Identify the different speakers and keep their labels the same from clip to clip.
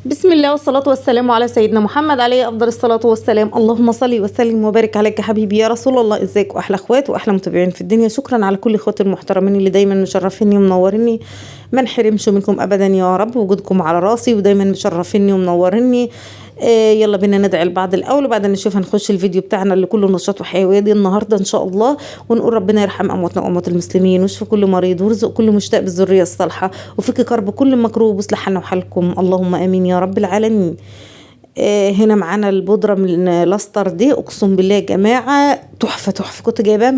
Speaker 1: بسم الله والصلاة والسلام على سيدنا محمد عليه أفضل الصلاة والسلام. اللهم صل وسلم وبارك عليك يا حبيبي يا رسول الله. ازيك وأحلى اخوات وأحلى متابعين في الدنيا. شكرا على كل اخواتي المحترمين اللي دايما مشرفيني ومنوريني، ما نحرمش منكم أبدا يا رب. وجودكم على راسي ودايما مشرفيني ومنوريني. يلا بينا ندعي لبعض الأول وبعدين نشوف هنخش الفيديو بتاعنا اللي كله نشاط وحيوية النهاردة إن شاء الله، ونقول ربنا يرحم أمواتنا وأموات المسلمين ويشفي كل مريض ويرزق كل مشتاق بالذرية الصالحة وفك كرب كل مكروب ويصلح حالنا وحالكم اللهم آمين يا رب العالمين. هنا معانا البودرة من لاستر دي، اقسم بالله يا جماعة تحفة تحفة. كنت جايباها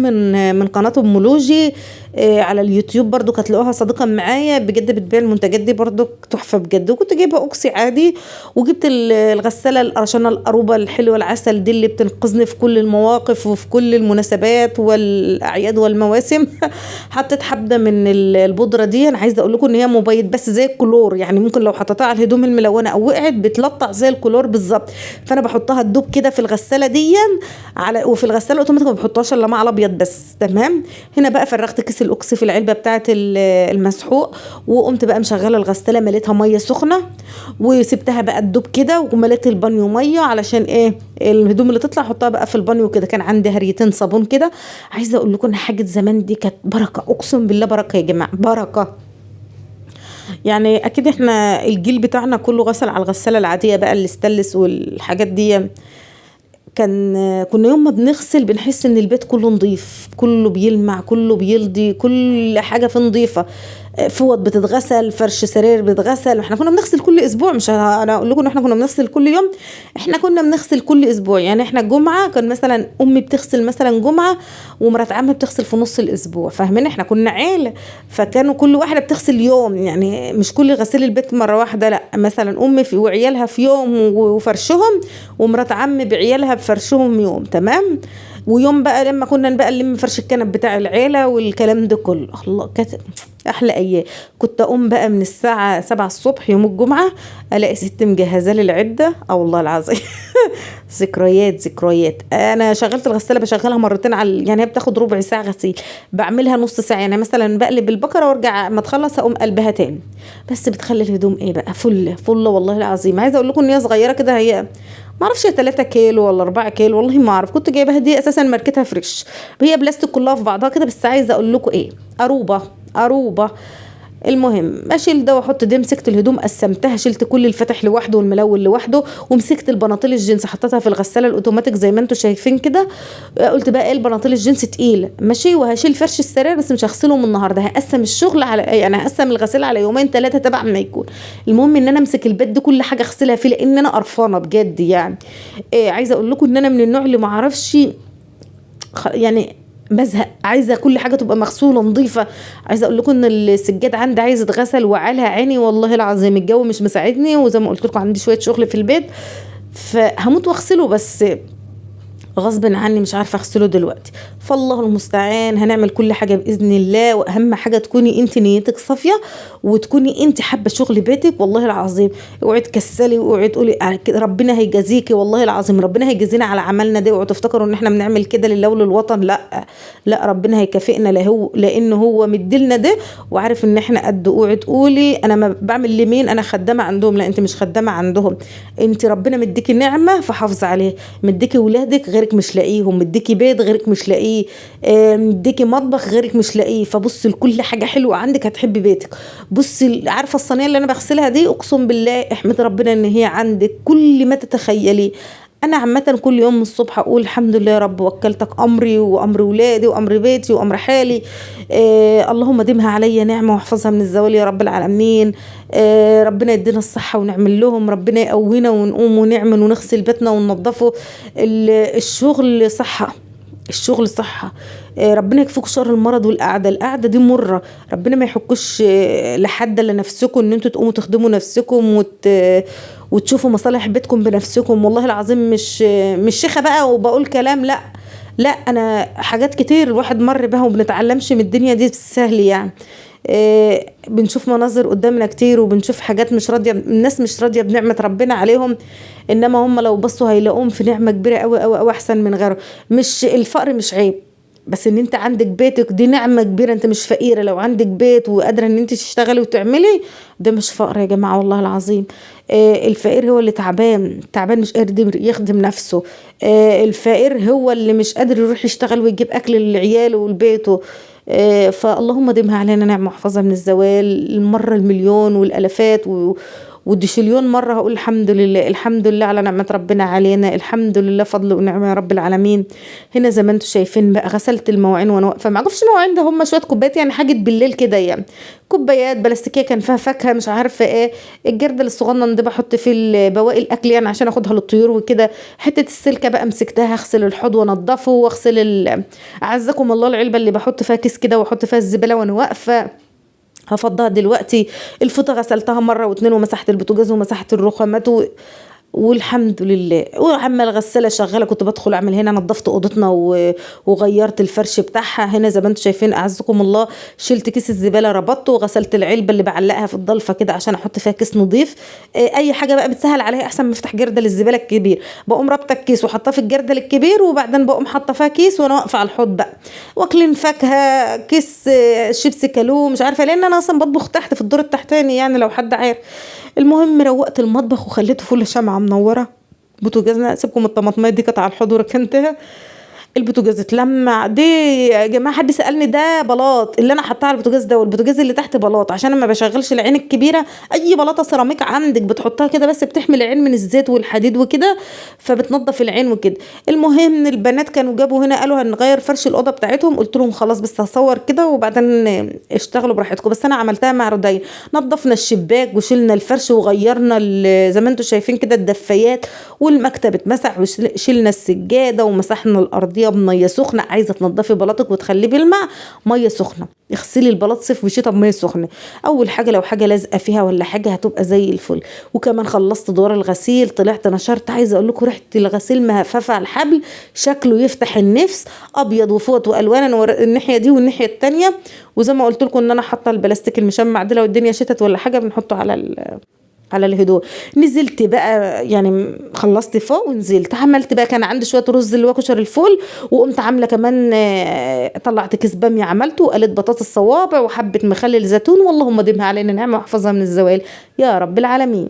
Speaker 1: من قناة ام لوجي على اليوتيوب، برضو كانت لقوها صديقة معايا بجد بتبيع المنتجات دي برضو تحفة بجد. وكنت جايبة اوكسي عادي، وجبت الغسالة القرشانة القروبة الحلوة العسل دي اللي بتنقذني في كل المواقف وفي كل المناسبات والاعياد والمواسم. حطيت حبة من البودرة دي. انا عايزة اقول لكم ان هي مبيض بس زي الكلور، يعني ممكن لو حطيتها على الهدوم الملونة او وقعت بتلطع زي الكلور بالظبط. فانا بحطها تدوب كده في الغسالة دي وفي الغسالة اوتوماتيك ما بحطهاش الا مع الابيض بس. تمام. هنا بقى فرغت كيس الاوكسي في العلبة بتاعة المسحوق، وقمت بقى مشغلة الغسالة مليتها مية سخنة وسبتها بقى تدوب كده، ومليت البانيو مية علشان ايه الهدوم اللي تطلع احطها بقى في البانيو كده. كان عندي هريتين صابون كده. عايزة اقول لكم ان حاجة زمان دي كانت بركة، اقسم بالله بركة يا جماعة بركة. يعني اكيد احنا الجيل بتاعنا كله غسل على الغسالة العادية بقى الاستانلس والحاجات دي. كنا يوم ما بنغسل بنحس ان البيت كله نظيف، كله بيلمع، كله بيلضي، كل حاجه فيه نظيفه. فوط بتتغسل، فرش سرير بيتغسل. احنا كنا بنغسل كل اسبوع، مش انا اقول لكم ان احنا كنا بنغسل كل يوم، احنا كنا بنغسل كل اسبوع. يعني احنا الجمعه كان مثلا امي بتغسل مثلا جمعه ومرات عمي بتغسل في نص الاسبوع، فاهمين؟ احنا كنا عيله، فكانوا كل واحده بتغسل يوم، يعني مش كل غسيل البيت مره واحده، لا مثلا امي في وعيالها في يوم وفرشهم، ومرات عمي بعيالها بفرشهم يوم. تمام. ويوم بقى لما كنا بقى نلم فرش الكنب بتاع العيله والكلام ده كله، الله كانت احلى ايام. كنت اقوم بقى من الساعه 7 الصبح يوم الجمعه الاقي ست مجهزه لي العده، او والله العظيم. ذكريات ذكريات. انا شغلت الغساله بشغلها مرتين يعني هي بتاخد ربع ساعه غسيل، بعملها نص ساعه. يعني مثلا بقلب البقره وارجع ما تخلص اقوم قلبها تاني، بس بتخلي الهدوم ايه بقى فل فل والله العظيم. عايزه اقول لكم ان هي صغيره كده، هي ما اعرفش 3 كيلو ولا 4 كيلو والله ما اعرف. كنت جايباها دي اساسا ماركتها فريش، هي بلاستيك كلها في بعضها كده. بس عايزه اقول لكم ايه، اروبه اروبه. المهم اشيل ده واحط ده. مسكت الهدوم قسمتها، شلت كل الفتح لوحده والملون لوحده، ومسكت البناطيل الجينز حطيتها في الغساله الاوتوماتيك زي ما انتم شايفين كده. قلت بقى ايه البناطيل الجينز تقيله ماشي، وهشيل فرش السرير بس مش هغسلهم النهارده، هقسم الشغل على يعني هقسم الغسيل على يومين 3 تبع ما يكون. المهم ان انا امسك البيت ده كل حاجه اغسلها فيه لان انا قرفانه بجد يعني. عايزه اقول لكم ان انا من النوع اللي ما اعرفش يعني بزهق، عايزه كل حاجه تبقى مغسوله نظيفه. عايزه اقول لكم ان السجاد عندي عايز يتغسل وعلها عيني والله العظيم، الجو مش مساعدني، وزي ما قلت لكم عندي شويه شغل في البيت فهموت واغسله، بس غصب عني مش عارفه اغسله دلوقتي. فالله المستعان، هنعمل كل حاجه باذن الله. واهم حاجه تكوني انت نيتك صافيه، وتكوني انت حابه شغل بيتك والله العظيم. اوعي تكسلي واوعي تقولي ربنا هيجازيكي، والله العظيم ربنا هيجازينا على عملنا ده. اوعوا تفتكروا ان احنا بنعمل كده لله وللوطن، لا لا، ربنا هيكافئنا له لان هو مديلنا ده وعارف ان احنا قد. اوعي تقولي انا ما بعمل لمين، انا خدامه عندهم، لا انت مش خدامه عندهم. انت ربنا مديكي نعمه فحافظ عليها، مديكي ولادك غيرك مش لاقيهم، مديكي بيت غيرك مش لاقيه، مديكي مطبخ غيرك مش لاقيه. فبصي لكل حاجه حلوه عندك هتحبي بيتك. بصي عارفه الصينيه اللي انا بغسلها دي، اقسم بالله احمد ربنا ان هي عندك كل ما تتخيلي. انا عامه كل يوم الصبح اقول الحمد لله يا رب، وكلتك امري وامر ولادي وامر بيتي وامر حالي. اللهم ديمها عليا نعمه واحفظها من الزوال يا رب العالمين. ربنا يدينا الصحه ونعمل لهم، ربنا يقوينا ونقوم ونعمل ونغسل بيتنا وننظفه. الشغل صحه، الشغل صحة. ربنا يكفيكوا شر المرض والقعدة، القعدة دي مرة. ربنا ما يحكوش لحد لنفسكم ان انتوا تقوموا تخدموا نفسكم وتشوفوا مصالح بيتكم بنفسكم. والله العظيم مش شيخة بقى وبقول كلام، لا لا، انا حاجات كتير الواحد مر بها وبنتعلمش من الدنيا دي بالسهل يعني. بنشوف مناظر قدامنا كتير وبنشوف حاجات مش راضية، الناس مش راضية بنعمة ربنا عليهم، انما هم لو بصوا هيلاقوهم في نعمة كبيرة قوي قوي قوي احسن من غيره. مش الفقر مش عيب، بس ان انت عندك بيتك دي نعمة كبيرة، انت مش فقيرة لو عندك بيت وقادرة ان انت تشتغلي وتعملي. ده مش فقر يا جماعة والله العظيم. الفقير هو اللي تعبان، تعبان مش قادر يخدم نفسه. الفقير هو اللي مش قادر يروح يشتغل ويجيب اكل لعياله ولبيته. فاللهم دمها علينا نعمة واحفظها من الزوال المرة المليون والالافات والدشليون مرة هقول الحمد لله، الحمد لله على نعمة ربنا علينا، الحمد لله فضل ونعمة يا رب العالمين. هنا زي ما انتم شايفين بقى غسلت المواعين وانا واقفة معاكم. مفيش مواعين، ده هم شوية كوبايات يعني حاجة بالليل كده يعني، كوبايات بلاستيكية كان فيها فاكهة مش عارفة ايه، الجردل الصغنن ده بحط فيه بواقي الاكل يعني عشان اخدها للطيور وكده. حتة السلكة بقى مسكتها اغسل الحوض وانضفه واغسل اعزكم الله العلبة اللي بحط فيها كيس كده واحط فيها الزبالة وانا واقفة هفضها دلوقتي. الفوطه غسلتها مره واتنين ومسحت البوتاجاز ومسحت الرخامات والحمد لله. وعمال الغساله شغاله كنت بدخل اعمل هنا، نظفت اوضتنا وغيرت الفرش بتاعها. هنا زي ما انتم شايفين اعزكم الله شلت كيس الزباله ربطته وغسلت العلبه اللي بعلقها في الضلفه كده عشان احط فيها كيس نظيف. اي حاجه بقى بتسهل عليها احسن ما افتح جردل الزباله الكبير، بقوم رابطه الكيس وحطاه في الجردل الكبير وبعدين بقوم حاطه فيها كيس وانا واقفه على الحوض بقى واكلين فاكهه كيس شيبسي كالو مش عارفه، لان انا اصلا بطبخ تحت في الدور التحتاني يعني لو حد عارف. المهم روقت المطبخ وخليته فل شمعة منورة. بوتاجازنا سيبكم الطماطمية دي كانت على الحضور كنتها، البوتاجاز اتلمع دي يا جماعه. حد سالني ده بلاط اللي انا حطاه على البوتاجاز ده والبوتاجاز اللي تحت بلاط عشان ما بشغلش العين الكبيره. اي بلاطه سيراميك عندك بتحطها كده بس بتحمي العين من الزيت والحديد وكده فبتنضف العين وكده. المهم البنات كانوا جابوا هنا قالوا هنغير فرش الاوضه بتاعتهم، قلت لهم خلاص بس هصور كده وبعدين اشتغلوا براحتكم. بس انا عملتها مع رودين، نظفنا الشباك وشلنا الفرش وغيرنا زي ما انتم شايفين كده الدفايات والمكتب اتمسح وشلنا السجاده ومسحنا الارضيه بميه سخنه. عايزه تنضفي بلاطك وتخليه بالماء ميه سخنه، اغسلي البلاط صيف وشتاء بميه سخنه. اول حاجه لو حاجه لازقه فيها ولا حاجه هتبقى زي الفل. وكمان خلصت دوار الغسيل طلعت نشرت. عايزه اقول لكم ريحه الغسيل مهففه على الحبل شكله يفتح النفس، ابيض وفوط والوان الناحيه دي والناحيه التانيه. وزي ما قلت لكم ان انا حاطه البلاستيك المشمع ده لو الدنيا شتت ولا حاجه بنحطه على الهدوء. نزلت بقى يعني خلصت فوق ونزلت عملت بقى، كان عندي شويه رز اللي هو كشر الفول وقمت عامله كمان طلعت كيس باميه عملته وقلت بطاطس صوابع وحبه مخلل زيتون. واللهم دمها علينا نعمه واحفظها من الزوال يا رب العالمين.